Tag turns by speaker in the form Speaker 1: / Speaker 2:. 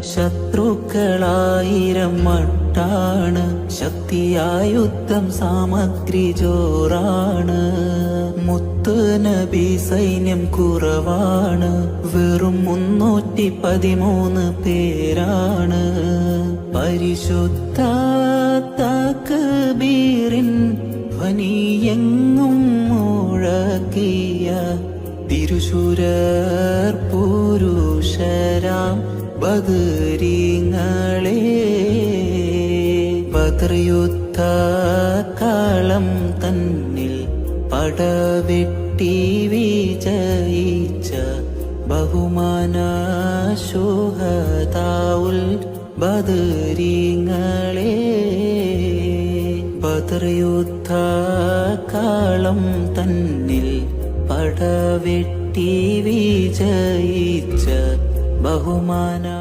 Speaker 1: ശത്രുക്കളായിരം മട്ടാണ്. ശക്തിയായ യുദ്ധം സാമഗ്രി ജോറാണ്. മുത്ത് നബി സൈന്യം കുറവാണ്. വെറും 313 പേരാണ്. പരിശുദ്ധ തക്ബീറിൻ ധ്വനിയെങ്ങും മുഴക്കിയ തിരുശൂരർ പുരുഷരാം ബദരീങ്ങളെ. ബദർ യുദ്ധ കാളം തന്നിൽ പടവെട്ടി വിജയിച്ച ബഹുമാന ശുഹദാഉൽ ബദരീങ്ങളെ. ബദർ യുദ്ധ കാളം തന്നിൽ പടവെട്ടി വിജയിച്ച ബഹുമാന